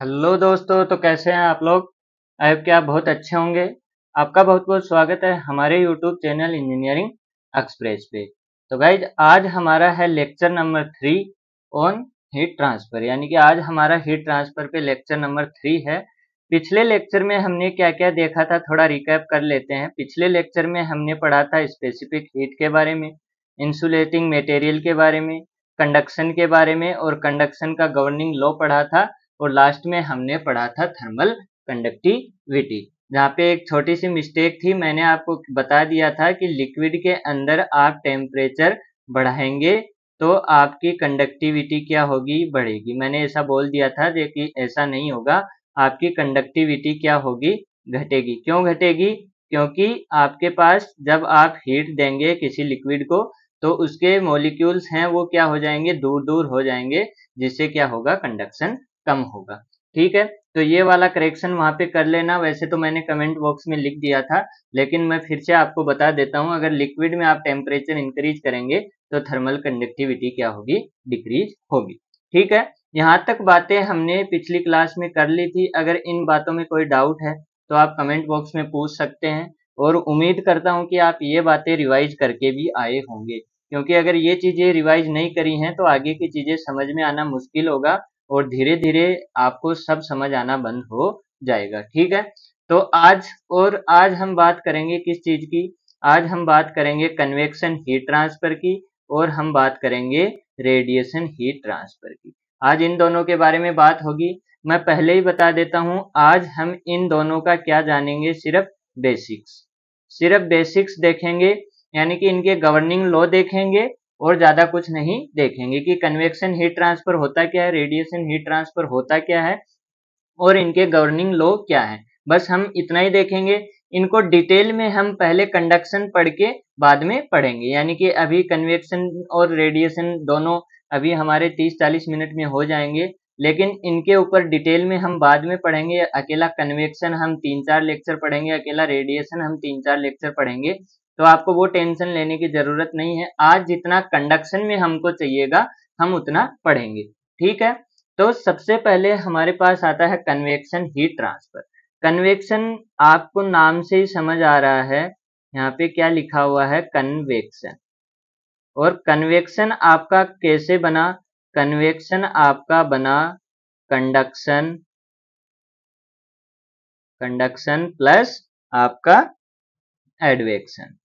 Hello दोस्तों, तो कैसे हैं आप लोग। आई होप कि आप बहुत अच्छे होंगे। आपका बहुत बहुत स्वागत है हमारे यूट्यूब चैनल इंजीनियरिंग एक्सप्रेस पे। तो गाइज आज हमारा है lecture number 3 on heat transfer, यानी कि आज हमारा हीट ट्रांसफर पे लेक्चर नंबर 3 है। पिछले लेक्चर में हमने क्या क्या देखा था, थोड़ा रिकैप कर लेते हैं। पिछले लेक्चर में हमने पढ़ा था स्पेसिफिक हीट के बारे में, इंसुलेटिंग मटेरियल के बारे में, कंडक्शन के बारे में, और कंडक्शन का गवर्निंग लॉ पढ़ा था। और लास्ट में हमने पढ़ा था थर्मल कंडक्टिविटी, जहाँ पे एक छोटी सी मिस्टेक थी। मैंने आपको बता दिया था कि लिक्विड के अंदर आप टेम्परेचर बढ़ाएंगे तो आपकी कंडक्टिविटी क्या होगी, बढ़ेगी। मैंने ऐसा बोल दिया था, लेकिन ऐसा नहीं होगा। आपकी कंडक्टिविटी क्या होगी, घटेगी। क्यों घटेगी? क्योंकि आपके पास जब आप हीट देंगे किसी लिक्विड को तो उसके मॉलिक्यूल्स हैं वो क्या हो जाएंगे, दूर दूर हो जाएंगे, जिससे क्या होगा, कंडक्शन कम होगा। ठीक है, तो ये वाला करेक्शन वहां पे कर लेना। वैसे तो मैंने कमेंट बॉक्स में लिख दिया था, लेकिन मैं फिर से आपको बता देता हूँ। अगर लिक्विड में आप टेम्परेचर इंक्रीज करेंगे तो थर्मल कंडक्टिविटी क्या होगी, डिक्रीज होगी। ठीक है, यहाँ तक बातें हमने पिछली क्लास में कर ली थी। अगर इन बातों में कोई डाउट है तो आप कमेंट बॉक्स में पूछ सकते हैं, और उम्मीद करता हूँ कि आप ये बातें रिवाइज करके भी आए होंगे, क्योंकि अगर ये चीजें रिवाइज नहीं करी हैं तो आगे की चीजें समझ में आना मुश्किल होगा, और धीरे धीरे आपको सब समझ आना बंद हो जाएगा। ठीक है, तो आज हम बात करेंगे किस चीज की। आज हम बात करेंगे कन्वेक्शन हीट ट्रांसफर की, और हम बात करेंगे रेडिएशन हीट ट्रांसफर की। आज इन दोनों के बारे में बात होगी। मैं पहले ही बता देता हूं, आज हम इन दोनों का क्या जानेंगे, सिर्फ बेसिक्स। सिर्फ बेसिक्स देखेंगे, यानी कि इनके गवर्निंग लॉ देखेंगे, और ज्यादा कुछ नहीं देखेंगे कि कन्वेक्शन हीट ट्रांसफर होता क्या है, रेडिएशन हीट ट्रांसफर होता क्या है, और इनके गवर्निंग लॉ क्या है। बस हम इतना ही देखेंगे। इनको डिटेल में हम पहले कंडक्शन पढ़ के बाद में पढ़ेंगे, यानी कि अभी कन्वेक्शन और रेडिएशन दोनों अभी हमारे 30-40 मिनट में हो जाएंगे, लेकिन इनके ऊपर डिटेल में हम बाद में पढ़ेंगे। अकेला कन्वेक्शन हम 3-4 लेक्चर पढ़ेंगे, अकेला रेडिएशन हम 3-4 लेक्चर पढ़ेंगे, तो आपको वो टेंशन लेने की जरूरत नहीं है। आज जितना कंडक्शन में हमको चाहिएगा हम उतना पढ़ेंगे। ठीक है, तो सबसे पहले हमारे पास आता है कन्वेक्शन हीट ट्रांसफर। कन्वेक्शन आपको नाम से ही समझ आ रहा है, यहाँ पे क्या लिखा हुआ है, कन्वेक्शन। और कन्वेक्शन आपका कैसे बना? कन्वेक्शन आपका बना कंडक्शन, कंडक्शन प्लस आपका एडवेक्शन।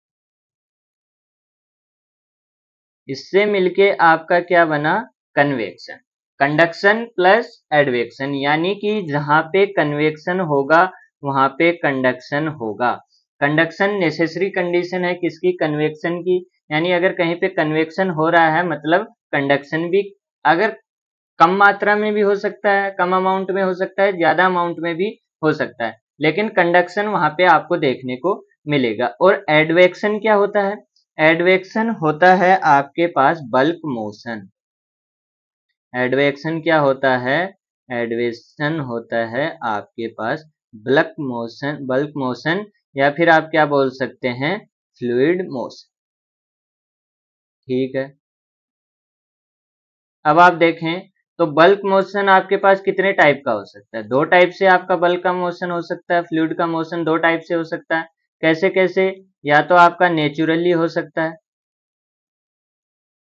इससे मिलके आपका क्या बना, कन्वेक्शन। कंडक्शन प्लस एडवेक्शन, यानी कि जहां पे कन्वेक्शन होगा वहां पे कंडक्शन होगा। कंडक्शन नेसेसरी कंडीशन है किसकी, कन्वेक्शन की। यानी अगर कहीं पे कन्वेक्शन हो रहा है मतलब कंडक्शन भी, अगर कम मात्रा में भी हो सकता है, कम अमाउंट में हो सकता है, ज्यादा अमाउंट में भी हो सकता है, लेकिन कंडक्शन वहां पे आपको देखने को मिलेगा। और एडवेक्शन क्या होता है? एडवेक्शन होता है आपके पास बल्क मोशन। एडवेक्शन क्या होता है? एडवेक्शन होता है आपके पास बल्क मोशन, बल्क मोशन, या फिर आप क्या बोल सकते हैं, फ्लूइड मोशन। ठीक है, अब आप देखें तो बल्क मोशन आपके पास कितने टाइप का हो सकता है? दो टाइप से आपका बल्क का मोशन हो सकता है, फ्लूइड का मोशन दो टाइप से हो सकता है। कैसे कैसे? या तो आपका नेचुरली हो सकता है,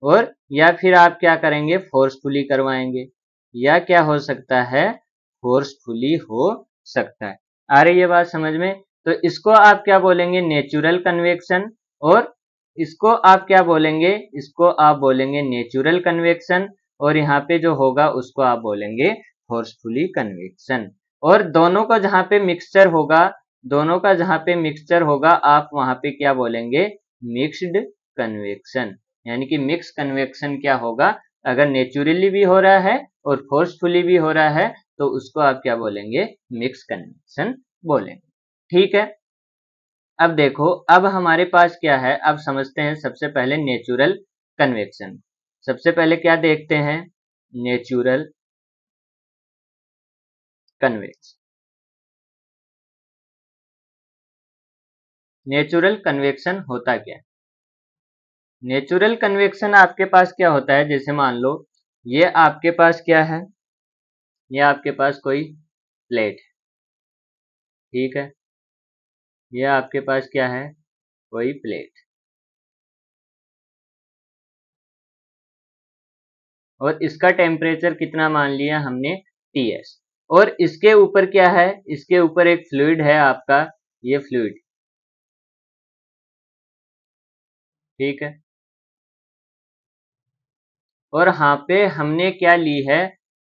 और या फिर आप क्या करेंगे, फोर्सफुली करवाएंगे। या क्या हो सकता है, फोर्सफुली हो सकता है। आ रही है बात समझ में? तो इसको आप क्या बोलेंगे, नेचुरल कन्वेक्शन। और इसको आप क्या बोलेंगे, इसको आप बोलेंगे नेचुरल कन्वेक्शन। और यहाँ पे जो होगा उसको आप बोलेंगे फोर्सफुली कन्वेक्शन। और दोनों का जहां पे मिक्सचर होगा, दोनों का जहां पे मिक्सचर होगा आप वहां पे क्या बोलेंगे, मिक्स्ड कन्वेक्शन। यानी कि मिक्स कन्वेक्शन क्या होगा, अगर नेचुरली भी हो रहा है और फोर्सफुली भी हो रहा है तो उसको आप क्या बोलेंगे, मिक्स कन्वेक्शन बोलेंगे। ठीक है, अब देखो, अब हमारे पास क्या है, अब समझते हैं सबसे पहले नेचुरल कन्वेक्शन। सबसे पहले क्या देखते हैं, नेचुरल कन्वेक्शन। नेचुरल कन्वेक्शन होता क्या है? नेचुरल कन्वेक्शन आपके पास क्या होता है, जैसे मान लो ये आपके पास क्या है, या आपके पास कोई प्लेट है, ठीक है, यह आपके पास क्या है, कोई प्लेट, और इसका टेम्परेचर कितना मान लिया हमने, Ts, और इसके ऊपर क्या है, इसके ऊपर एक फ्लूइड है आपका, ये फ्लूइड, ठीक है, और यहाँ पे हमने क्या ली है,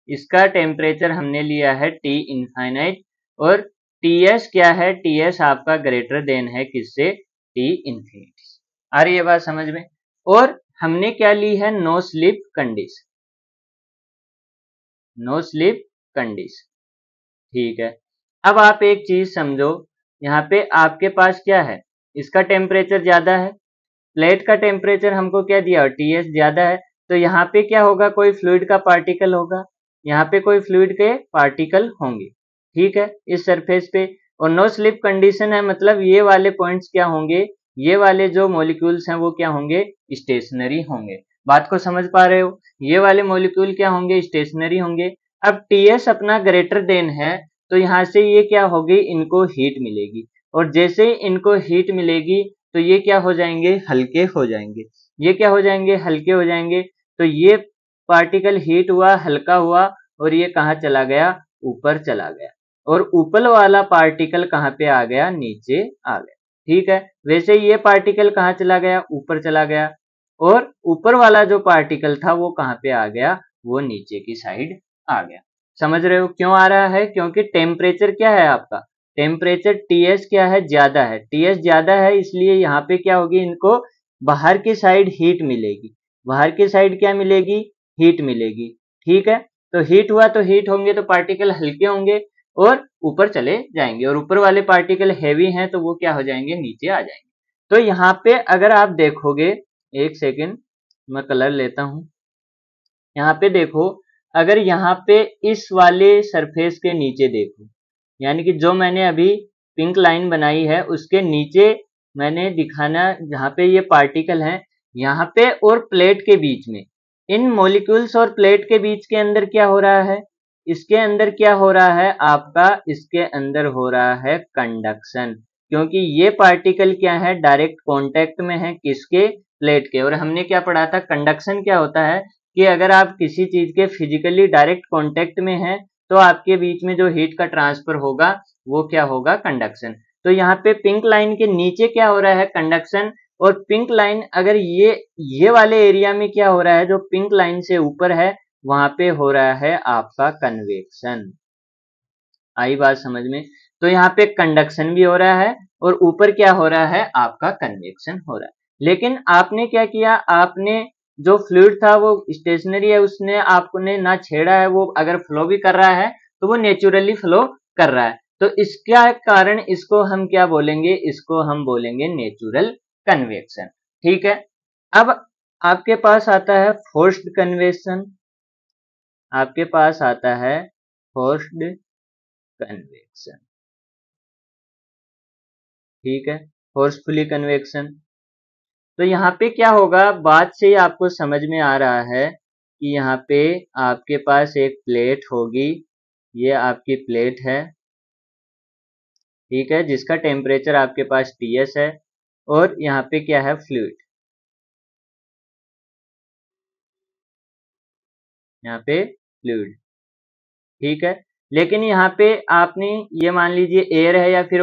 इसका टेम्परेचर हमने लिया है T इनफाइनाइट, और Ts क्या है, Ts आपका ग्रेटर देन है किससे, T इन्फिनिटी। आ रही है बात समझ में। और हमने क्या ली है, no slip condition, no slip condition, ठीक है। अब आप एक चीज समझो, यहाँ पे आपके पास क्या है, इसका टेम्परेचर ज्यादा है, प्लेट का टेम्परेचर हमको क्या दिया, Ts ज्यादा है, तो यहाँ पे क्या होगा, कोई फ्लूइड का पार्टिकल होगा, यहाँ पे कोई फ्लूइड के पार्टिकल होंगे, ठीक है, इस सरफेस पे। और नो स्लिप कंडीशन है, मतलब ये वाले पॉइंट्स क्या होंगे, ये वाले जो मॉलिक्यूल्स हैं वो क्या होंगे, स्टेशनरी होंगे। बात को समझ पा रहे हो, ये वाले मॉलिक्यूल क्या होंगे, स्टेशनरी होंगे। अब Ts अपना ग्रेटर देन है, तो यहाँ से ये क्या होगी, इनको हीट मिलेगी, और जैसे ही इनको हीट मिलेगी तो ये क्या हो जाएंगे, हल्के हो जाएंगे, ये क्या हो जाएंगे, हल्के हो जाएंगे। तो ये पार्टिकल हीट हुआ, हल्का हुआ, और ये कहाँ चला गया, ऊपर चला गया, और ऊपर वाला पार्टिकल कहाँ पे आ गया, नीचे आ गया, ठीक है। वैसे ये पार्टिकल कहाँ चला गया, ऊपर चला गया, और ऊपर वाला जो पार्टिकल था वो कहाँ पे आ गया, वो नीचे की साइड आ गया। समझ रहे हो क्यों आ रहा है, क्योंकि टेम्परेचर क्या है आपका, टेम्परेचर Ts क्या है, ज्यादा है, Ts ज्यादा है, इसलिए यहाँ पे क्या होगी, इनको बाहर की साइड हीट मिलेगी, बाहर की साइड क्या मिलेगी, हीट मिलेगी, ठीक है। तो हीट हुआ तो हीट होंगे तो पार्टिकल हल्के होंगे और ऊपर चले जाएंगे, और ऊपर वाले पार्टिकल हैवी हैं तो वो क्या हो जाएंगे, नीचे आ जाएंगे। तो यहाँ पे अगर आप देखोगे, एक सेकेंड मैं कलर लेता हूं, यहाँ पे देखो, अगर यहाँ पे इस वाले सरफेस के नीचे देखो, यानी कि जो मैंने अभी पिंक लाइन बनाई है उसके नीचे मैंने दिखाना, जहाँ पे ये पार्टिकल हैं, यहाँ पे और प्लेट के बीच में, इन मॉलिक्यूल्स और प्लेट के बीच के अंदर क्या हो रहा है, इसके अंदर क्या हो रहा है आपका, इसके अंदर हो रहा है कंडक्शन, क्योंकि ये पार्टिकल क्या है, डायरेक्ट कांटेक्ट में है किसके, प्लेट के। और हमने क्या पढ़ा था, कंडक्शन क्या होता है, कि अगर आप किसी चीज के फिजिकली डायरेक्ट कांटेक्ट में हैं तो आपके बीच में जो हीट का ट्रांसफर होगा वो क्या होगा, कंडक्शन। तो यहाँ पे पिंक लाइन के नीचे क्या हो रहा है, कंडक्शन, और पिंक लाइन अगर ये वाले एरिया में क्या हो रहा है, जो पिंक लाइन से ऊपर है वहां पे हो रहा है आपका कन्वेक्शन। आई बात समझ में। तो यहाँ पे कंडक्शन भी हो रहा है और ऊपर क्या हो रहा है, आपका कन्वेक्शन हो रहा है। लेकिन आपने क्या किया, आपने जो फ्लूइड था वो स्टेशनरी है, उसने आपने ना छेड़ा है, वो अगर फ्लो भी कर रहा है तो वो नेचुरली फ्लो कर रहा है, तो इसका कारण इसको हम क्या बोलेंगे, इसको हम बोलेंगे नेचुरल कन्वेक्शन, ठीक है। अब आपके पास आता है फोर्स्ड कन्वेक्शन, आपके पास आता है फोर्स्ड कन्वेक्शन, ठीक है, फोर्सफुली कन्वेक्शन। तो यहाँ पे क्या होगा, बात से ही आपको समझ में आ रहा है कि यहाँ पे आपके पास एक प्लेट होगी, ये आपकी प्लेट है, ठीक है, जिसका टेम्परेचर आपके पास Ts है, और यहाँ पे क्या है, फ्लूइड, यहाँ पे फ्लूइड, ठीक है। लेकिन यहाँ पे आपने ये मान लीजिए एयर है या फिर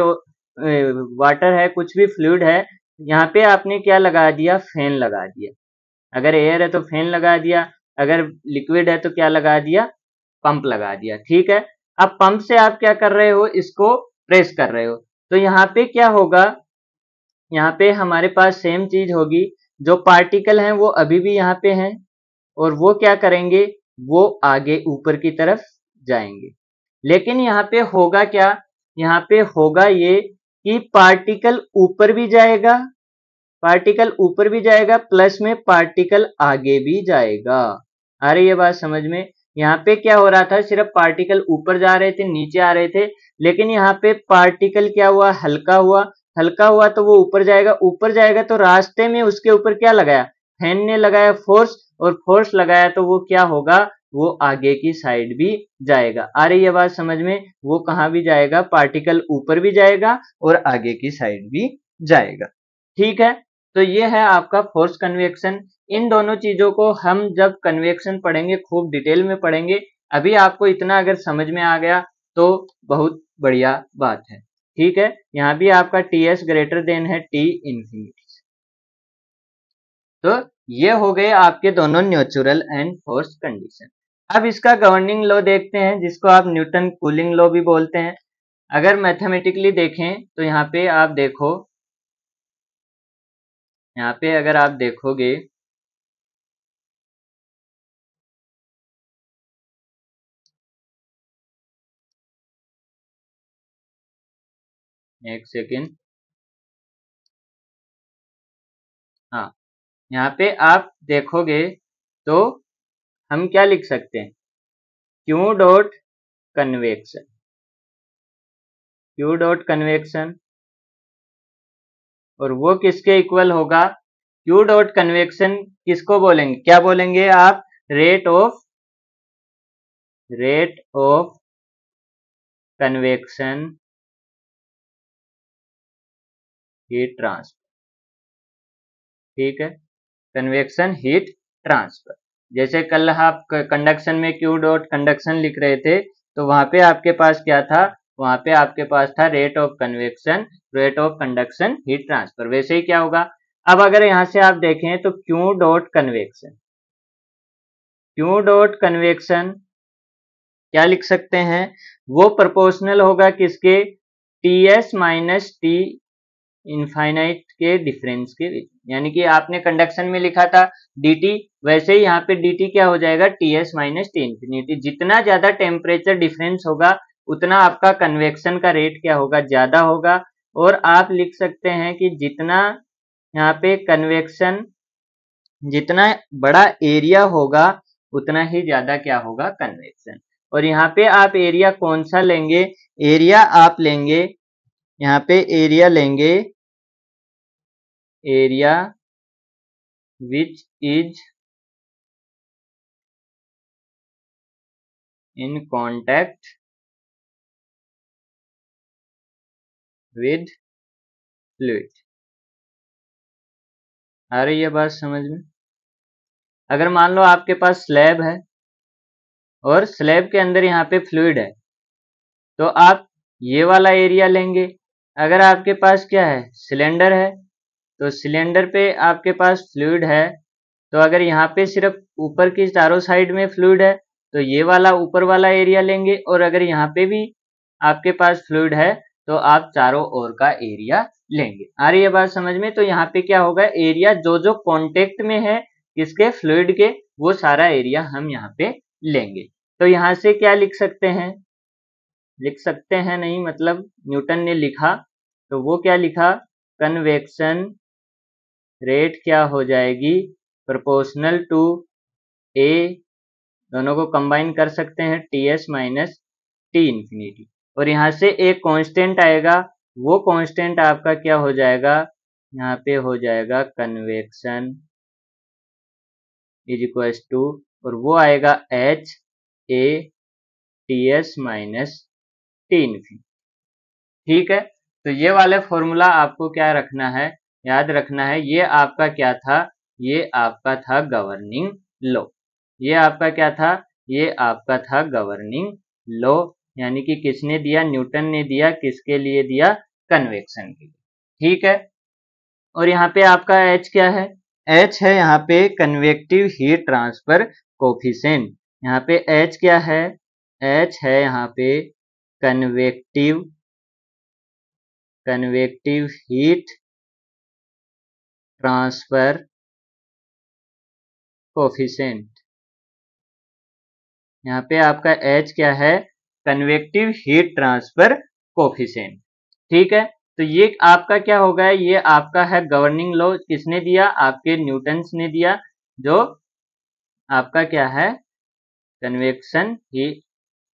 वाटर है, कुछ भी फ्लूइड है, यहाँ पे आपने क्या लगा दिया, फैन लगा दिया। अगर एयर है तो फैन लगा दिया, अगर लिक्विड है तो क्या लगा दिया, पंप लगा दिया, ठीक है। अब पंप से आप क्या कर रहे हो, इसको प्रेस कर रहे हो, तो यहाँ पे क्या होगा, यहाँ पे हमारे पास सेम चीज होगी, जो पार्टिकल हैं वो अभी भी यहाँ पे हैं, और वो क्या करेंगे, वो आगे ऊपर की तरफ जाएंगे। लेकिन यहाँ पे होगा क्या, यहाँ पे होगा ये कि पार्टिकल ऊपर भी जाएगा, पार्टिकल ऊपर भी जाएगा, प्लस में पार्टिकल आगे भी जाएगा। आ रही है बात समझ में। यहाँ पे क्या हो रहा था, सिर्फ पार्टिकल ऊपर जा रहे थे, नीचे आ रहे थे, लेकिन यहाँ पे पार्टिकल क्या हुआ, हल्का हुआ, हल्का हुआ तो वो ऊपर जाएगा, ऊपर जाएगा तो रास्ते में उसके ऊपर क्या लगाया, फैन ने लगाया फोर्स, और फोर्स लगाया तो वो क्या होगा, वो आगे की साइड भी जाएगा। आ रही है बात समझ में? वो कहाँ भी जाएगा, पार्टिकल ऊपर भी जाएगा और आगे की साइड भी जाएगा। ठीक है, तो ये है आपका फोर्स कन्वेक्शन। इन दोनों चीजों को हम जब कन्वेक्शन पढ़ेंगे खूब डिटेल में पढ़ेंगे। अभी आपको इतना अगर समझ में आ गया तो बहुत बढ़िया बात है। ठीक है, यहाँ भी आपका Ts ग्रेटर देन है T इंफिनिटी। तो ये हो गए आपके दोनों नेचुरल एंड फोर्स कंडीशन। अब इसका गवर्निंग लॉ देखते हैं, जिसको आप न्यूटन कूलिंग लॉ भी बोलते हैं। अगर मैथमेटिकली देखें तो यहाँ पे आप देखो, यहाँ पे अगर आप देखोगे एक सेकेंड, हाँ, यहाँ पे आप देखोगे तो हम क्या लिख सकते हैं, Q dot convection, Q dot convection, और वो किसके इक्वल होगा, क्यू डॉट कन्वेक्शन किसको बोलेंगे, क्या बोलेंगे आप, rate of convection heat transfer. ठीक है, कन्वेक्शन हीट ट्रांसफर। जैसे कल आप कंडक्शन में क्यू डॉट कंडक्शन लिख रहे थे, तो वहां पे आपके पास क्या था, वहां पे आपके पास था rate of convection, rate of conduction heat transfer. वैसे ही क्या होगा, अब अगर यहां से आप देखें तो Q dot convection, Q dot convection क्या लिख सकते हैं, वो प्रोपोर्शनल होगा किसके, Ts माइनस टी इनफाइनाइट के डिफरेंस के बीच। यानी कि आपने कंडक्शन में लिखा था dt, वैसे ही यहाँ पे dt क्या हो जाएगा, Ts माइनस टी इंफिनिटी। जितना ज्यादा टेम्परेचर डिफरेंस होगा उतना आपका कन्वेक्शन का रेट क्या होगा, ज्यादा होगा। और आप लिख सकते हैं कि जितना यहाँ पे कन्वेक्शन, जितना बड़ा एरिया होगा उतना ही ज्यादा क्या होगा, कन्वेक्शन। और यहाँ पे आप एरिया कौन सा लेंगे, एरिया आप लेंगे, यहाँ पे एरिया लेंगे, area which is in contact with fluid. आ रही है बात समझ में? अगर मान लो आपके पास स्लैब है और स्लैब के अंदर यहाँ पे फ्लूइड है, तो आप ये वाला एरिया लेंगे। अगर आपके पास क्या है, सिलेंडर है, तो सिलेंडर पे आपके पास फ्लूइड है, तो अगर यहाँ पे सिर्फ ऊपर की चारों साइड में फ्लूइड है तो ये वाला ऊपर वाला एरिया लेंगे, और अगर यहाँ पे भी आपके पास फ्लूइड है तो आप चारों ओर का एरिया लेंगे। आ रही है बात समझ में? तो यहाँ पे क्या होगा, एरिया जो जो कांटेक्ट में है किसके, फ्लूइड के, वो सारा एरिया हम यहाँ पे लेंगे। तो यहाँ से क्या लिख सकते हैं, लिख सकते हैं नहीं, मतलब न्यूटन ने लिखा तो वो क्या लिखा, कन्वेक्शन रेट क्या हो जाएगी, प्रोपोर्शनल टू ए, दोनों को कंबाइन कर सकते हैं, Ts माइनस टी इंफिनिटी। और यहाँ से एक कांस्टेंट आएगा, वो कांस्टेंट आपका क्या हो जाएगा, यहाँ पे हो जाएगा कन्वेक्शन इज इक्वल टू, और वो आएगा H A Ts minus T infinity. ठीक है, तो ये वाले फॉर्मूला आपको क्या रखना है, याद रखना है। ये आपका क्या था, ये आपका था गवर्निंग लॉ। ये आपका क्या था, ये आपका था गवर्निंग लॉ। यानी कि किसने दिया, न्यूटन ने दिया, किसके लिए दिया, कन्वेक्शन के लिए। ठीक है, और यहाँ पे आपका H क्या है, H है यहाँ पे कन्वेक्टिव हीट ट्रांसफर कोफिशिएंट। यहाँ पे H क्या है, H है यहाँ पे कन्वेक्टिव हीट ट्रांसफर कोफिशिएंट। यहाँ पे आपका H क्या है, कन्वेक्टिव हीट ट्रांसफर कोफिशिएंट। ठीक है, तो ये आपका क्या होगा, ये आपका है गवर्निंग लॉ। किसने दिया, आपके न्यूटन्स ने दिया, जो आपका क्या है,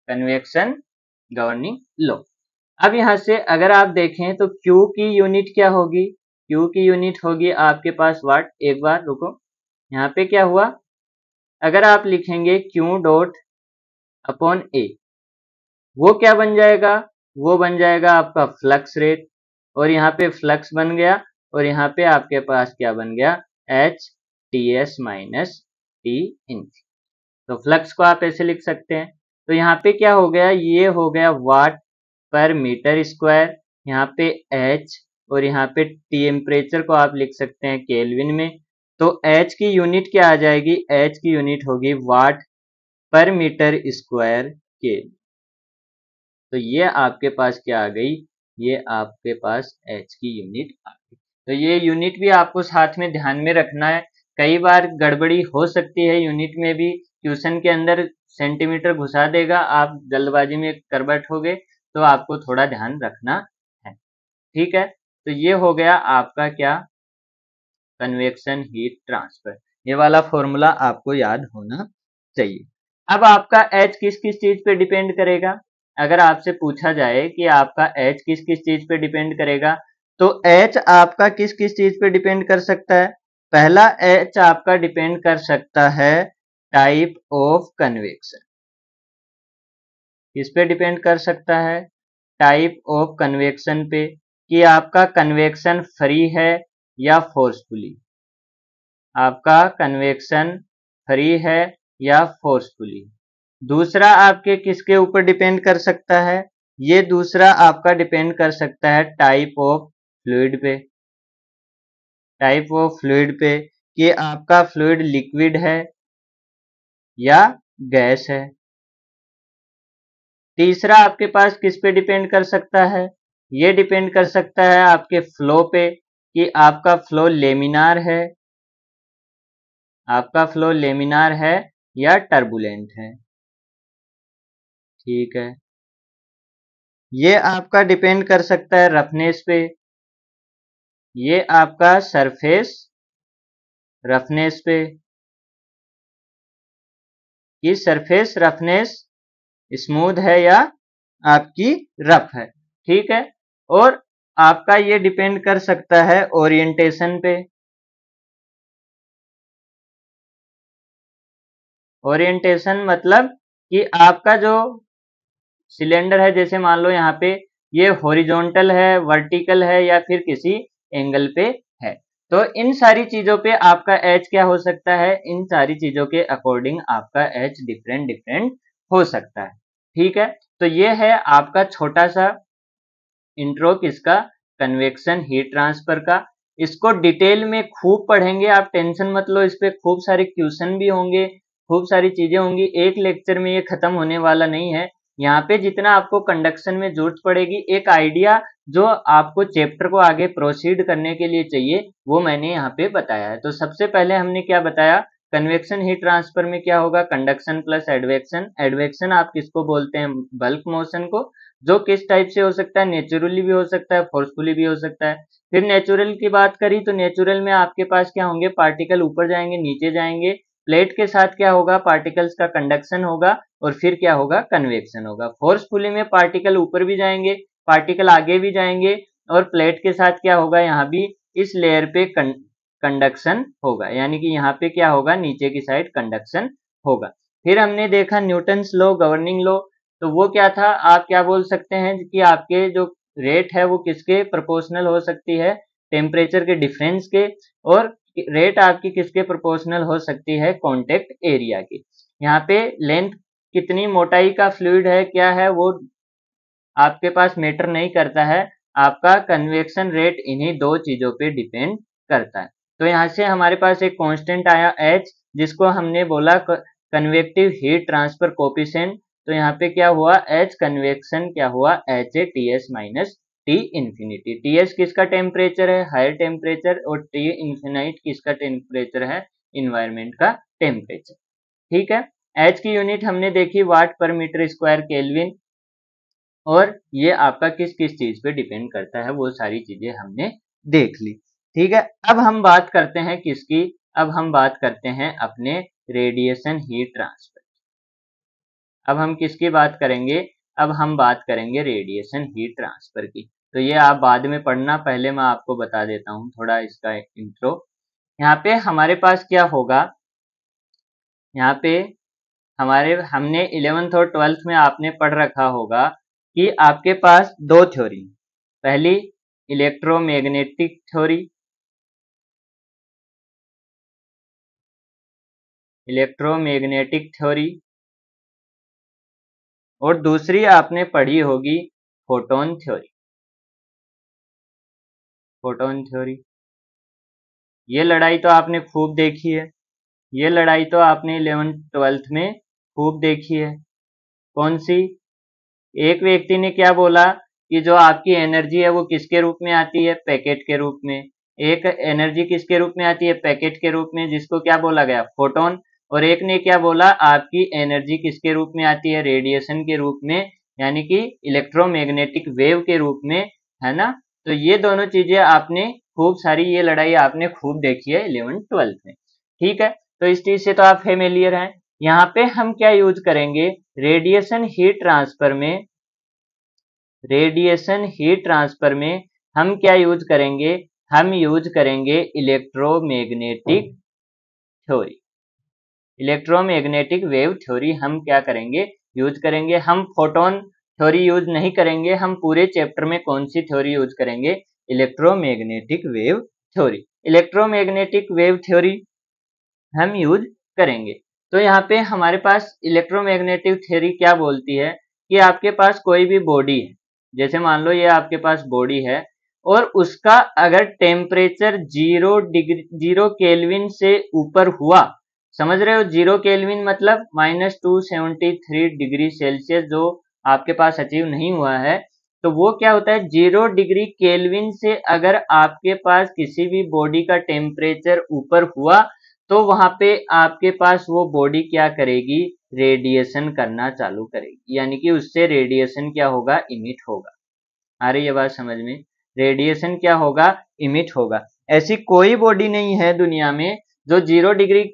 कन्वेक्शन गवर्निंग लॉ। अब यहाँ से अगर आप देखें तो Q की यूनिट क्या होगी, Q की यूनिट होगी आपके पास वाट। एक बार रुको, यहाँ पे क्या हुआ, अगर आप लिखेंगे Q डॉट अपॉन A, वो क्या बन जाएगा, वो बन जाएगा आपका फ्लक्स रेट, और यहाँ पे फ्लक्स बन गया, और यहाँ पे आपके पास क्या बन गया, H T S minus T infinity. तो फ्लक्स को आप ऐसे लिख सकते हैं। तो यहाँ पे क्या हो गया, ये हो गया वाट पर मीटर स्क्वायर, यहाँ पे एच, और यहाँ पे टेम्परेचर को आप लिख सकते हैं केल्विन में। तो एच की यूनिट क्या आ जाएगी, एच की यूनिट होगी वाट पर मीटर स्क्वायर केल्विन। तो ये आपके पास क्या आ गई, ये आपके पास एच की यूनिट आ गई। तो ये यूनिट भी आपको साथ में ध्यान में रखना है, कई बार गड़बड़ी हो सकती है यूनिट में भी, क्वेश्चन के अंदर सेंटीमीटर घुसा देगा, आप जल्दबाजी में कर बैठोगे, तो आपको थोड़ा ध्यान रखना है। ठीक है, तो ये हो गया आपका क्या, कन्वेक्शन हीट ट्रांसफर। ये वाला फॉर्मूला आपको याद होना चाहिए। अब आपका एच किस किस चीज पे डिपेंड करेगा, अगर आपसे पूछा जाए कि आपका एच किस किस चीज पे डिपेंड करेगा, तो एच आपका किस किस चीज पे डिपेंड कर सकता है। पहला एच आपका डिपेंड कर सकता है टाइप ऑफ कन्वेक्शन। किस पे डिपेंड कर सकता है, टाइप ऑफ कन्वेक्शन पे, कि आपका कन्वेक्शन फ्री है या फोर्सफुली, आपका कन्वेक्शन फ्री है या फोर्सफुली। दूसरा आपके किसके ऊपर डिपेंड कर सकता है, ये दूसरा आपका डिपेंड कर सकता है टाइप ऑफ फ्लूइड पे, टाइप ऑफ फ्लूइड पे, कि आपका फ्लूइड लिक्विड है या गैस है। तीसरा आपके पास किस पे डिपेंड कर सकता है, ये डिपेंड कर सकता है आपके फ्लो पे, कि आपका फ्लो लेमिनार है, आपका फ्लो लेमिनार है या टर्बुलेंट है। ठीक है, ये आपका डिपेंड कर सकता है रफनेस पे, ये आपका सरफेस रफनेस पे, कि सरफेस रफनेस स्मूथ है या आपकी रफ है। ठीक है, और आपका ये डिपेंड कर सकता है ओरिएंटेशन पे, ओरिएंटेशन मतलब कि आपका जो सिलेंडर है, जैसे मान लो यहाँ पे ये हॉरिजॉन्टल है, वर्टिकल है, या फिर किसी एंगल पे है, तो इन सारी चीजों पे आपका एच क्या हो सकता है, इन सारी चीजों के अकॉर्डिंग आपका एच डिफरेंट डिफरेंट हो सकता है। ठीक है, तो ये है आपका छोटा सा इंट्रो किसका, कन्वेक्शन हीट ट्रांसफर का। इसको डिटेल में खूब पढ़ेंगे, आप टेंशन मत लो, इस पे खूब सारे क्वेश्चन भी होंगे, खूब सारी चीजें होंगी, एक लेक्चर में ये खत्म होने वाला नहीं है। यहाँ पे जितना आपको कंडक्शन में जरूरत पड़ेगी, एक आइडिया जो आपको चैप्टर को आगे प्रोसीड करने के लिए चाहिए, वो मैंने यहाँ पे बताया है। तो सबसे पहले हमने क्या बताया, कन्वेक्शन हीट ट्रांसफर में क्या होगा, कंडक्शन प्लस एडवेक्शन। एडवेक्शन आप किसको बोलते हैं, बल्क मोशन को, जो किस टाइप से हो सकता है, नेचुरली भी हो सकता है, फोर्सफुली भी हो सकता है। फिर नेचुरल की बात करी तो नेचुरल में आपके पास क्या होंगे, पार्टिकल ऊपर जाएंगे नीचे जाएंगे, प्लेट के साथ क्या होगा, पार्टिकल्स का कंडक्शन होगा, और फिर क्या होगा, कन्वेक्शन होगा। फोर्सफुली में पार्टिकल ऊपर भी जाएंगे, पार्टिकल आगे भी जाएंगे, और प्लेट के साथ क्या होगा, यहाँ भी इस लेयर पे कंडक्शन होगा, यानी कि यहाँ पे क्या होगा, नीचे की साइड कंडक्शन होगा। फिर हमने देखा न्यूटन्स लॉ, गवर्निंग लॉ, तो वो क्या था, आप क्या बोल सकते हैं कि आपके जो रेट है वो किसके प्रोपोर्शनल हो सकती है, टेम्परेचर के डिफरेंस के, और रेट आपकी किसके प्रोपोर्शनल हो सकती है, कांटेक्ट एरिया की। यहाँ पे लेंथ कितनी मोटाई का फ्लूइड है, क्या है, वो आपके पास मैटर नहीं करता है, आपका कन्वेक्शन रेट इन्हीं दो चीजों पे डिपेंड करता है। तो यहाँ से हमारे पास एक कांस्टेंट आया H, जिसको हमने बोला कन्वेक्टिव हीट ट्रांसफर कोफिशिएंट। तो यहाँ पे क्या हुआ, H कन्वेक्शन क्या हुआ, HA TS minus T infinity. TS किसका टेम्परेचर है, हायर टेम्परेचर, और T इन्फिनाइट किसका टेम्परेचर है, इन्वायरमेंट का टेम्परेचर। ठीक है, H की यूनिट हमने देखी वाट पर मीटर स्क्वायर केल्विन, और ये आपका किस किस चीज पे डिपेंड करता है, वो सारी चीजें हमने देख ली। ठीक है, अब हम बात करते हैं किसकी, अब हम बात करते हैं अपने रेडिएशन हीट ट्रांसफर। अब हम किसकी बात करेंगे, अब हम बात करेंगे रेडिएशन हीट ट्रांसफर की। तो ये आप बाद में पढ़ना, पहले मैं आपको बता देता हूँ थोड़ा इसका इंट्रो। यहाँ पे हमारे पास क्या होगा, यहाँ पे हमने 11th और 12th में आपने पढ़ रखा होगा कि आपके पास दो थ्योरी, पहली इलेक्ट्रोमैग्नेटिक थ्योरी, और दूसरी आपने पढ़ी होगी फोटोन थ्योरी। ये लड़ाई तो आपने खूब देखी है, ये लड़ाई तो आपने 11th 12th में खूब देखी है। कौन सी? एक व्यक्ति ने क्या बोला कि जो आपकी एनर्जी है वो किसके रूप में आती है? पैकेट के रूप में। एक एनर्जी किसके रूप में आती है? पैकेट के रूप में, जिसको क्या बोला गया? फोटोन। और एक ने क्या बोला? आपकी एनर्जी किसके रूप में आती है? रेडिएशन के रूप में, यानी कि इलेक्ट्रोमैग्नेटिक वेव के रूप में, है ना। तो ये दोनों चीजें आपने खूब सारी, ये लड़ाई आपने खूब देखी है 11th 12th में। ठीक है, तो इस चीज से तो आप फेमिलियर हैं। यहाँ पे हम क्या यूज करेंगे? रेडिएशन हीट ट्रांसफर में, हम क्या यूज करेंगे? हम यूज करेंगे electromagnetic theory, electromagnetic wave theory. हम क्या करेंगे? यूज करेंगे। हम फोटोन थ्योरी यूज नहीं करेंगे। हम पूरे चैप्टर में कौन सी थ्योरी यूज करेंगे? Electromagnetic wave theory. Electromagnetic wave theory हम यूज करेंगे। तो यहाँ पे हमारे पास इलेक्ट्रोमैग्नेटिक थ्योरी क्या बोलती है कि आपके पास कोई भी बॉडी है, जैसे मान लो ये आपके पास बॉडी है, और उसका अगर टेम्परेचर 0 केल्विन से ऊपर हुआ, समझ रहे हो? 0 केल्विन मतलब -273 डिग्री सेल्सियस जो आपके पास अचीव नहीं हुआ है, तो वो क्या होता है? 0 डिग्री केल्विन से अगर आपके पास किसी भी बॉडी का टेम्परेचर ऊपर हुआ, तो वहां पे आपके पास वो बॉडी क्या करेगी? रेडिएशन करना चालू करेगी, यानी कि उससे रेडिएशन क्या होगा? इमिट होगा। आ रही है बात समझ में? रेडिएशन क्या होगा? इमिट होगा। ऐसी कोई बॉडी नहीं है दुनिया में जो 0 डिग्री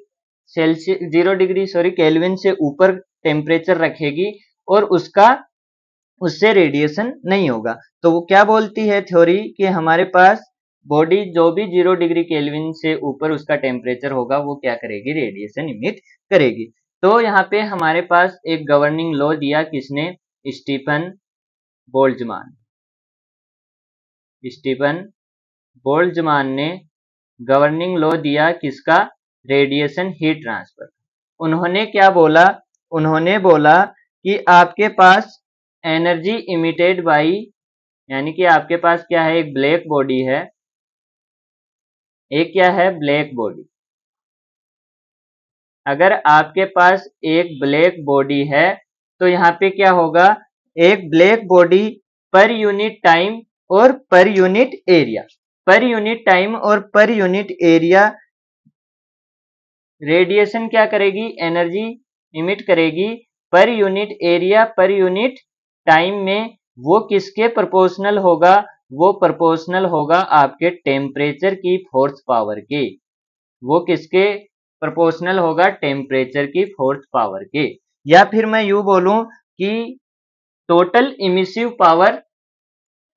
केल्विन से ऊपर टेम्परेचर रखेगी और उससे रेडिएशन नहीं होगा। तो वो क्या बोलती है थ्योरी कि हमारे पास बॉडी जो भी 0 डिग्री केल्विन से ऊपर उसका टेम्परेचर होगा वो क्या करेगी? रेडिएशन इमिट करेगी। तो यहाँ पे हमारे पास एक गवर्निंग लॉ दिया, किसने? स्टीफन बोल्ट्जमान ने गवर्निंग लॉ दिया, किसका? Radiation heat transfer. उन्होंने क्या बोला? उन्होंने बोला कि आपके पास एनर्जी इमिटेड बाई, यानी कि आपके पास क्या है? एक ब्लैक बॉडी है, एक क्या है? Black body. अगर आपके पास एक ब्लैक बॉडी है तो यहाँ पे क्या होगा? एक black body per unit time और पर यूनिट एरिया, रेडिएशन क्या करेगी? एनर्जी इमिट करेगी पर यूनिट एरिया, पर यूनिट टाइम में। वो किसके प्रोपोर्शनल होगा? वो प्रोपोर्शनल होगा आपके टेम्परेचर की फोर्स पावर के। वो किसके प्रोपोर्शनल होगा? टेम्परेचर की फोर्स पावर के। या फिर मैं यूं बोलूं कि total emissive power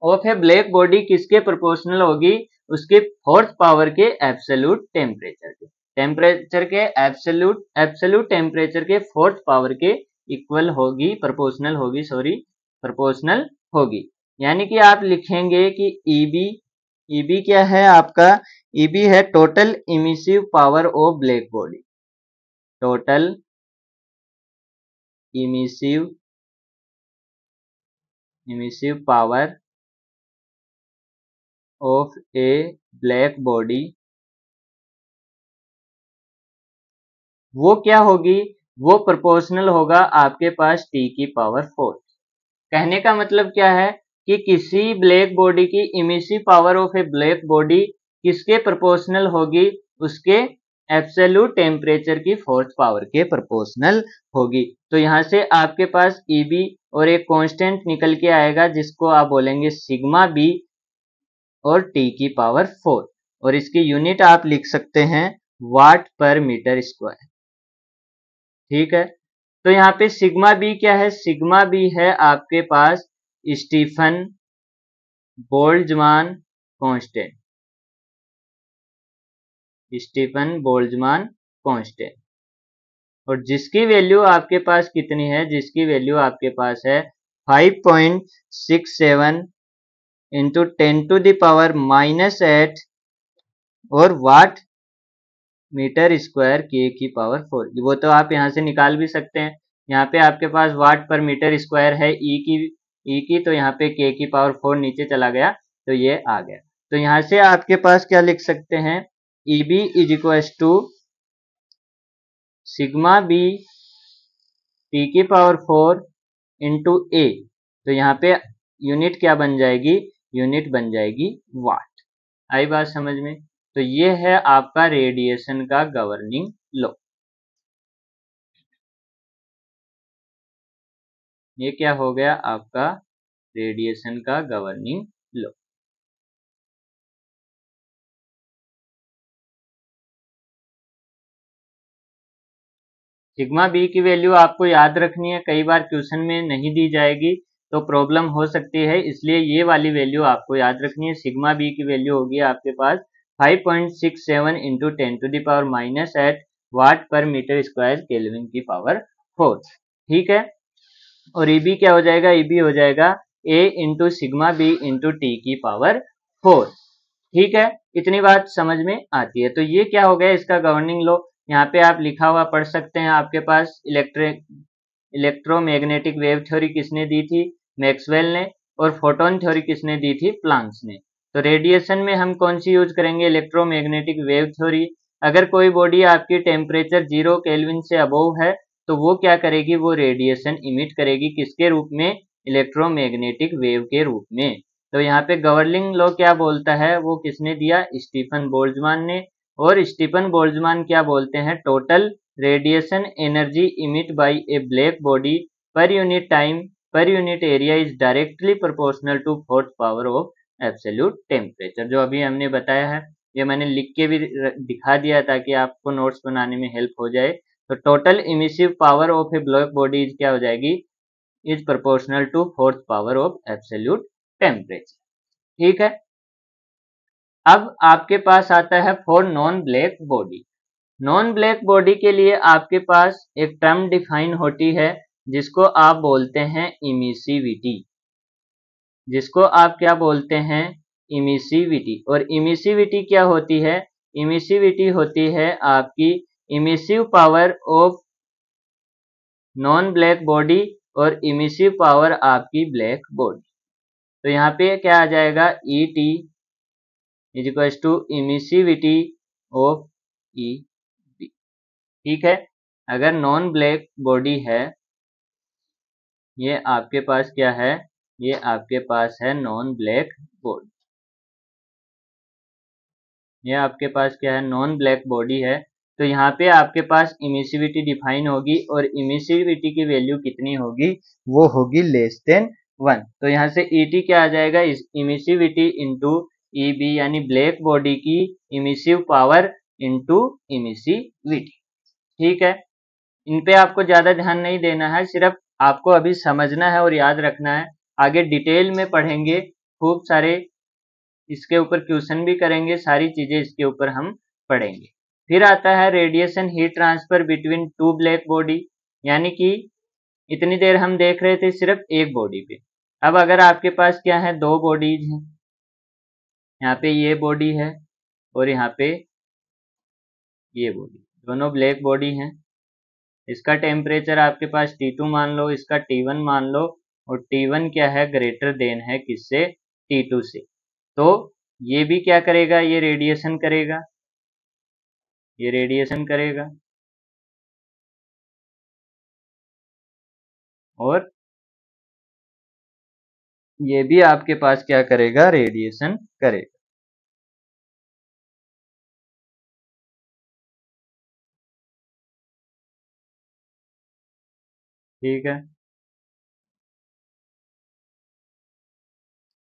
of a black body किसके प्रोपोर्शनल होगी? उसके फोर्स पावर के एब्सोल्यूट टेम्परेचर के, एब्सोल्यूट टेम्परेचर के फोर्स पावर के इक्वल होगी, प्रोपोर्शनल होगी। यानी कि आप लिखेंगे कि ईबी क्या है आपका? ईबी है total emissive power of black body, total emissive power of a black body. वो क्या होगी? वो प्रोपोर्शनल होगा आपके पास टी की पावर 4। कहने का मतलब क्या है कि किसी ब्लैक बॉडी की emissive power of a black body किसके प्रोपोर्शनल होगी? उसके एब्सोल्यूट टेम्परेचर की फोर्स पावर के प्रोपोर्शनल होगी। तो यहां से आपके पास ईबी और एक कांस्टेंट निकल के आएगा जिसको आप बोलेंगे सिग्मा बी और टी की पावर 4, और इसकी यूनिट आप लिख सकते हैं वाट पर मीटर स्क्वायर। ठीक है, तो यहाँ पे सिग्मा बी क्या है? सिग्मा बी है आपके पास स्टीफन बोल्ट्जमान कांस्टेंट, और जिसकी वैल्यू आपके पास कितनी है, जिसकी वैल्यू आपके पास है 5.67 इंटू 10⁻⁻8 और वाट मीटर स्क्वायर के की पावर 4। वो तो आप यहाँ से निकाल भी सकते हैं। यहाँ पे आपके पास वाट पर मीटर स्क्वायर है ई की, तो यहाँ पे के की पावर 4 नीचे चला गया तो ये आ गया। तो यहाँ से आपके पास क्या लिख सकते हैं, E B is equal to sigma B T की पावर 4 इंटू ए। तो यहाँ पे यूनिट क्या बन जाएगी, यूनिट बन जाएगी वाट। आई बात समझ में। तो ये है आपका रेडिएशन का गवर्निंग लॉ। ये क्या हो गया आपका रेडिएशन का गवर्निंग लॉ। सिग्मा बी की वैल्यू आपको याद रखनी है, कई बार क्वेश्चन में नहीं दी जाएगी तो प्रॉब्लम हो सकती है, इसलिए ये वाली वैल्यू आपको याद रखनी है। सिग्मा बी की वैल्यू होगी आपके पास 5.67 इंटू 10⁻⁻8 वाट पर मीटर स्क्वायर केल्विन की पावर 4। ठीक है। और ईबी क्या हो जाएगा, ईबी हो जाएगा A into sigma B into T की पावर 4। ठीक है, इतनी बात समझ में आती है। तो ये क्या हो गया इसका गवर्निंग लॉ। यहाँ पे आप लिखा हुआ पढ़ सकते हैं। आपके पास इलेक्ट्रोमैग्नेटिक वेव थ्योरी किसने दी थी, मैक्सवेल ने, और फोटोन थ्योरी किसने दी थी, प्लांक्स ने। तो रेडिएशन में हम कौन सी यूज करेंगे, इलेक्ट्रोमैग्नेटिक वेव थ्योरी। अगर कोई बॉडी आपकी टेम्परेचर 0 केल्विन से अबोव है तो वो क्या करेगी, वो रेडिएशन इमिट करेगी, किसके रूप में, इलेक्ट्रोमैग्नेटिक वेव के रूप में। तो यहाँ पे गवर्निंग लॉ क्या बोलता है, वो किसने दिया, स्टीफन बोल्ट्जमान ने। और स्टीफन बोल्ट्जमान क्या बोलते हैं, total radiation energy emit by a black body per unit time per unit area is directly proportional to fourth power of absolute temperature. जो अभी हमने बताया है, ये मैंने लिख के भी दिखा दिया ताकि आपको नोट्स बनाने में हेल्प हो जाए। तो total emissive power of a black body क्या हो जाएगी, is proportional to fourth power of absolute temperature. ठीक है। अब आपके पास आता है for non black body. Non black body के लिए आपके पास एक टर्म डिफाइन होती है जिसको आप बोलते हैं इमिसिविटी, जिसको आप क्या बोलते हैं, इमिसिविटी। और इमिसिविटी क्या होती है, इमिसिविटी होती है आपकी emissive power of non black body और इमिसिव पावर आपकी ब्लैक बॉडी। तो यहाँ पे क्या आ जाएगा, E T is equal to emissivity of E B. ठीक है। अगर नॉन ब्लैक बॉडी है, ये आपके पास क्या है, ये आपके पास है नॉन ब्लैक बॉडी, ये आपके पास क्या है, नॉन ब्लैक बॉडी है। तो यहाँ पे आपके पास इमिसिविटी डिफाइन होगी और इमिसिविटी की वैल्यू कितनी होगी, वो होगी लेस देन 1। तो यहाँ से ईटी क्या आ जाएगा, इमिसिविटी इंटू ई बी, यानी ब्लैक बॉडी की इमिसिव पावर इंटू इमिसिविटी। ठीक है। इन पे आपको ज्यादा ध्यान नहीं देना है, सिर्फ आपको अभी समझना है और याद रखना है। आगे डिटेल में पढ़ेंगे, खूब सारे इसके ऊपर क्वेश्चन भी करेंगे, सारी चीजें इसके ऊपर हम पढ़ेंगे। फिर आता है radiation heat transfer between two black body, यानी कि इतनी देर हम देख रहे थे सिर्फ एक बॉडी पे। अब अगर आपके पास क्या है, दो बॉडीज हैं, यहाँ पे ये बॉडी है और यहाँ पे ये बॉडी, दोनों ब्लैक बॉडी हैं। इसका टेम्परेचर आपके पास T2 मान लो, इसका T1 मान लो, और T1 क्या है, ग्रेटर देन है किससे, T2 से। तो ये भी क्या करेगा, ये रेडिएशन करेगा, ये रेडिएशन करेगा, और ये भी आपके पास क्या करेगा, रेडिएशन करेगा। ठीक है।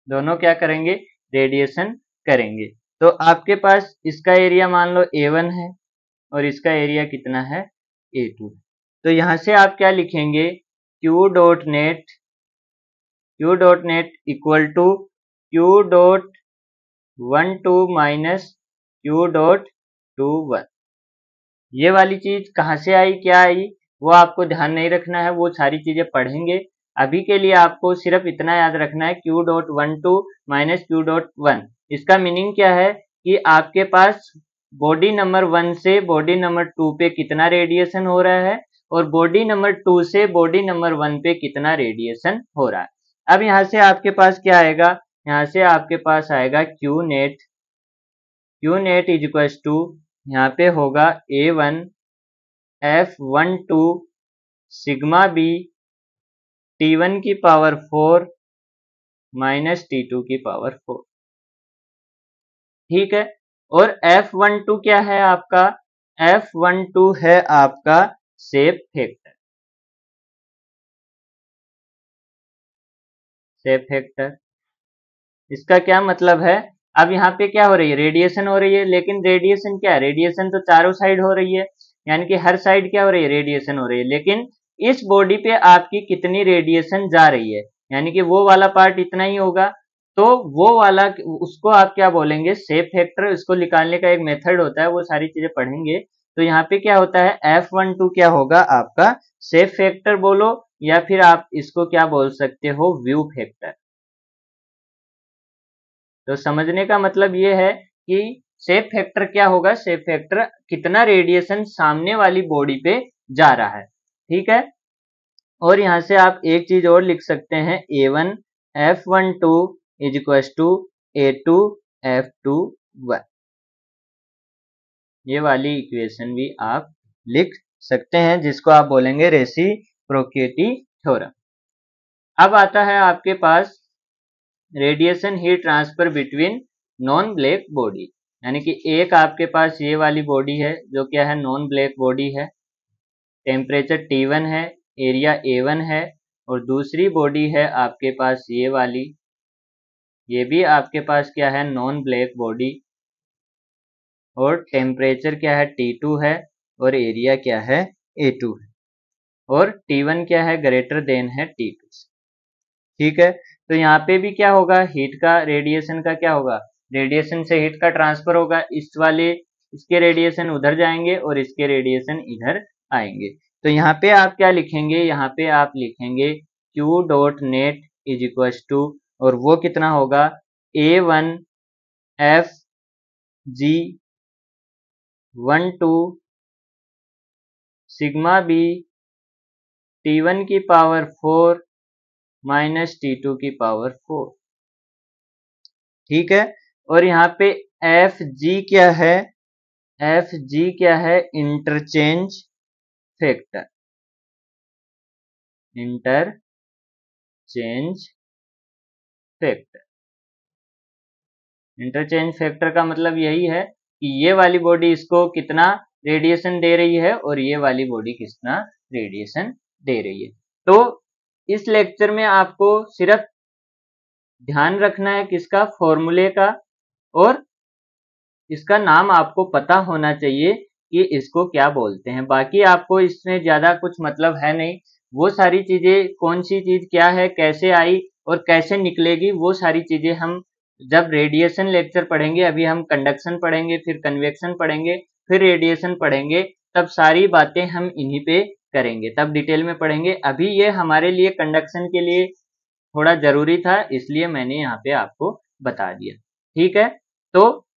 दोनों क्या करेंगे, रेडिएशन करेंगे। तो आपके पास इसका एरिया मान लो A1 है और इसका एरिया कितना है, A2। तो यहां से आप क्या लिखेंगे, Q dot net equal to Q.12 minus Q.21। ये वाली चीज कहाँ से आई, क्या आई, वो आपको ध्यान नहीं रखना है, वो सारी चीजें पढ़ेंगे। अभी के लिए आपको सिर्फ इतना याद रखना है Q dot 12 minus Q dot 1। इसका मीनिंग क्या है कि आपके पास बॉडी नंबर 1 से बॉडी नंबर 2 पे कितना रेडिएशन हो रहा है और बॉडी नंबर 2 से बॉडी नंबर 1 पे कितना रेडिएशन हो रहा है। अब यहाँ से आपके पास क्या आएगा, यहाँ से आपके पास आएगा Q net is equal to, यहाँ पे होगा A1 F12 sigma B T1 की पावर 4 माइनस T2 की पावर 4। ठीक है, और F12 क्या है आपका, F12 है आपका शेप फैक्टर। शेप फैक्टर इसका क्या मतलब है, अब यहाँ पे क्या हो रही है, रेडिएशन हो रही है, लेकिन रेडिएशन क्या है, रेडिएशन तो चारों साइड हो रही है, यानी कि हर साइड क्या हो रही है, रेडिएशन हो रही है, लेकिन इस बॉडी पे आपकी कितनी रेडिएशन जा रही है, यानी कि वो वाला पार्ट इतना ही होगा, तो वो वाला उसको आप क्या बोलेंगे, शेप फैक्टर। इसको निकालने का एक मेथड होता है, वो सारी चीजें पढ़ेंगे। तो यहाँ पे क्या होता है, F12 क्या होगा आपका शेप फैक्टर बोलो, या फिर आप इसको क्या बोल सकते हो, व्यू फैक्टर। तो समझने का मतलब ये है कि शेप फैक्टर क्या होगा, शेप फैक्टर कितना रेडिएशन सामने वाली बॉडी पे जा रहा है। ठीक है, और यहां से आप एक चीज और लिख सकते हैं, A1 F12 is equal to A2 F21। ये वाली इक्वेशन भी आप लिख सकते हैं, जिसको आप बोलेंगे रेसिप्रोकेटी थ्योरम। अब आता है आपके पास radiation heat transfer between non black body, यानी कि एक आपके पास ये वाली बॉडी है जो क्या है, नॉन ब्लैक बॉडी है, टेम्परेचर T1 है, एरिया A1 है, और दूसरी बॉडी है आपके पास ये वाली, ये भी आपके पास क्या है, नॉन ब्लैक बॉडी, और टेम्परेचर क्या है, T2 है, और एरिया क्या है, A2 है, और T1 क्या है, ग्रेटर देन है T2 से। ठीक है, तो यहाँ पे भी क्या होगा, हीट का, रेडिएशन का क्या होगा, रेडिएशन से हीट का ट्रांसफर होगा, इस वाले इसके रेडिएशन उधर जाएंगे और इसके रेडिएशन इधर आएंगे। तो यहाँ पे आप क्या लिखेंगे, यहाँ पे आप लिखेंगे Q dot net is equal to, और वो कितना होगा, A1 Fg12 sigma B T1 की पावर 4 माइनस T2 की पावर 4। ठीक है, और यहाँ पे Fg क्या है, Fg क्या है, interchange factor. Interchange factor, interchange factor का मतलब यही है कि ये वाली बॉडी इसको कितना रेडिएशन दे रही है और ये वाली बॉडी कितना रेडिएशन दे रही है। तो इस लेक्चर में आपको सिर्फ ध्यान रखना है किसका, फॉर्मूले का, और इसका नाम आपको पता होना चाहिए कि इसको क्या बोलते हैं। बाकी आपको इसमें ज्यादा कुछ मतलब है नहीं, वो सारी चीजें, कौन सी चीज क्या है, कैसे आई और कैसे निकलेगी, वो सारी चीजें हम जब रेडिएशन लेक्चर पढ़ेंगे, अभी हम कंडक्शन पढ़ेंगे, फिर कन्वेक्शन पढ़ेंगे, फिर रेडिएशन पढ़ेंगे, तब सारी बातें हम इन्हीं पे करेंगे, तब डिटेल में पढ़ेंगे। अभी ये हमारे लिए कंडक्शन के लिए थोड़ा जरूरी था, इसलिए मैंने यहाँ पे आपको बता दिया। ठीक है, तो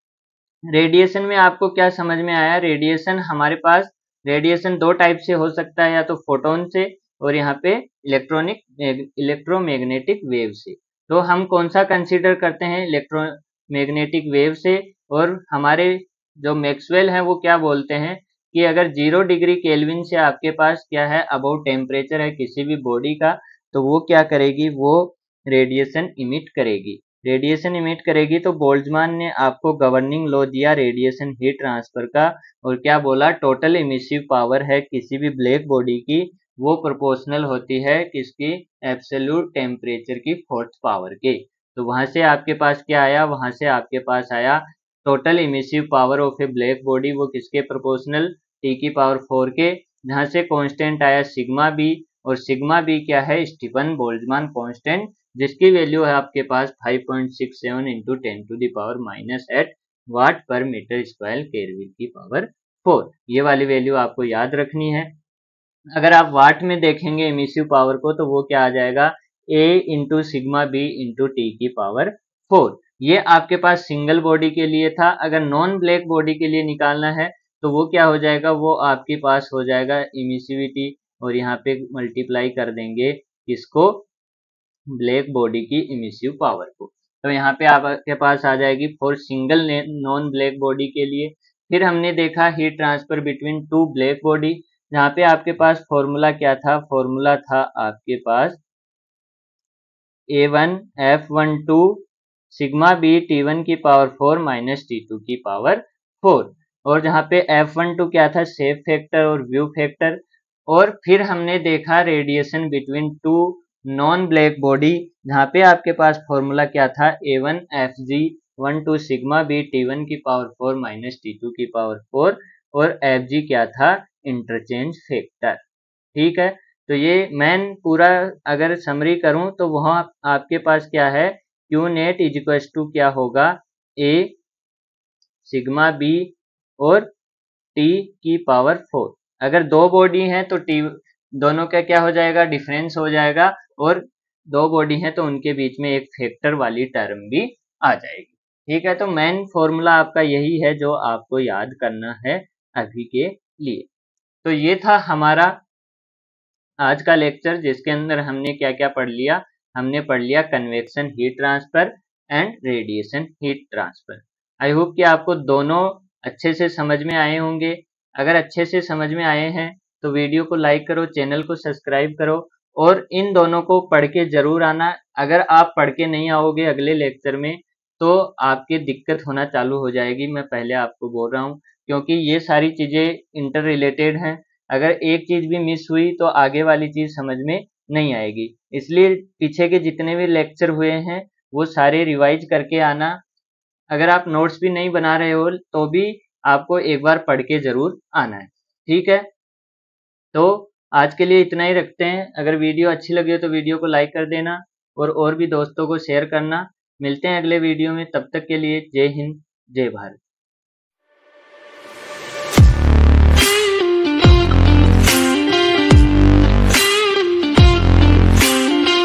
रेडिएशन में आपको क्या समझ में आया, रेडिएशन हमारे पास, रेडिएशन दो टाइप से हो सकता है, या तो फोटोन से और यहाँ पे इलेक्ट्रोमैग्नेटिक वेव से। तो हम कौन सा कंसीडर करते हैं, इलेक्ट्रोमैग्नेटिक वेव से। और हमारे जो मैक्सवेल हैं वो क्या बोलते हैं कि अगर 0 डिग्री केल्विन से आपके पास क्या है, अबाउट टेम्परेचर है किसी भी बॉडी का, तो वो क्या करेगी, वो रेडिएशन इमिट करेगी। रेडिएशन इमिट करेगी, तो बोल्ट्जमान ने आपको गवर्निंग लॉ दिया रेडिएशन हीट ट्रांसफर का, और क्या बोला, टोटल इमिसिव पावर है किसी भी ब्लैक बॉडी की, वो प्रोपोर्शनल होती है किसकी, एब्सोल्यूट टेम्परेचर की 4th पावर के। तो वहां से आपके पास क्या आया, वहां से आपके पास आया total emissive power of a black body, वो किसके प्रोपोर्शनल, T की पावर 4 के, जहां से कांस्टेंट आया सिग्मा बी, और सिग्मा बी क्या है, स्टीफन बोल्ट्जमान कांस्टेंट, जिसकी वैल्यू है आपके पास 5.67 इंटू 10 टू द पावर -8 वाट पर मीटर स्क्वायर केल्विन की पावर 4। ये वाली वैल्यू आपको याद रखनी है। अगर आप वाट में देखेंगे इमिसिव पावर को तो वो क्या आ जाएगा, A into sigma B into T की पावर 4। ये आपके पास सिंगल बॉडी के लिए था। अगर नॉन ब्लैक बॉडी के लिए निकालना है तो वो क्या हो जाएगा, वो आपके पास हो जाएगा इमिसिविटी और यहाँ पे मल्टीप्लाई कर देंगे इसको ब्लैक बॉडी की इमिसिव पावर को। तो यहाँ पे आपके पास आ जाएगी for single non black body के लिए। फिर हमने देखा heat transfer between two black body, जहाँ पे आपके पास फॉर्मूला क्या था, फॉर्मूला था आपके पास A1F12 सिग्मा बी T1 की पावर 4 माइनस T2 की पावर 4। और जहाँ पे F12 क्या था, शेप फैक्टर और व्यू फैक्टर। और फिर हमने देखा radiation between two non black body, जहाँ पे आपके पास फॉर्मूला क्या था, A1FG12 सिग्मा बी T1 की पावर 4 माइनस T2 की पावर 4 और FG क्या था, इंटरचेंज फैक्टर। ठीक है, तो ये मैन पूरा अगर समरी करूं तो वहां आपके पास क्या है, Q net is equal to क्या होगा, A सिग्मा बी और T की पावर 4। अगर दो बॉडी हैं तो T दोनों का क्या हो जाएगा, डिफरेंस हो जाएगा, और दो बॉडी हैं तो उनके बीच में एक फैक्टर वाली टर्म भी आ जाएगी। ठीक है, तो मेन फॉर्मूला आपका यही है जो आपको याद करना है अभी के लिए। तो ये था हमारा आज का लेक्चर, जिसके अंदर हमने क्या क्या पढ़ लिया। हमने पढ़ लिया convection heat transfer and radiation heat transfer. I hope कि आपको दोनों अच्छे से समझ में आए होंगे। अगर अच्छे से समझ में आए हैं तो वीडियो को लाइक करो, चैनल को सब्सक्राइब करो और इन दोनों को पढ़ के जरूर आना। अगर आप पढ़ के नहीं आओगे अगले लेक्चर में तो आपकी दिक्कत होना चालू हो जाएगी, मैं पहले आपको बोल रहा हूँ, क्योंकि ये सारी चीजें इंटर रिलेटेड हैं। अगर एक चीज भी मिस हुई तो आगे वाली चीज समझ में नहीं आएगी। इसलिए पीछे के जितने भी लेक्चर हुए हैं वो सारे रिवाइज करके आना। अगर आप नोट्स भी नहीं बना रहे हो तो भी आपको एक बार पढ़ के जरूर आना है। ठीक है, तो आज के लिए इतना ही रखते हैं। अगर वीडियो अच्छी लगी हो तो वीडियो को लाइक कर देना और भी दोस्तों को शेयर करना। मिलते हैं अगले वीडियो में, तब तक के लिए जय हिंद जय भारत।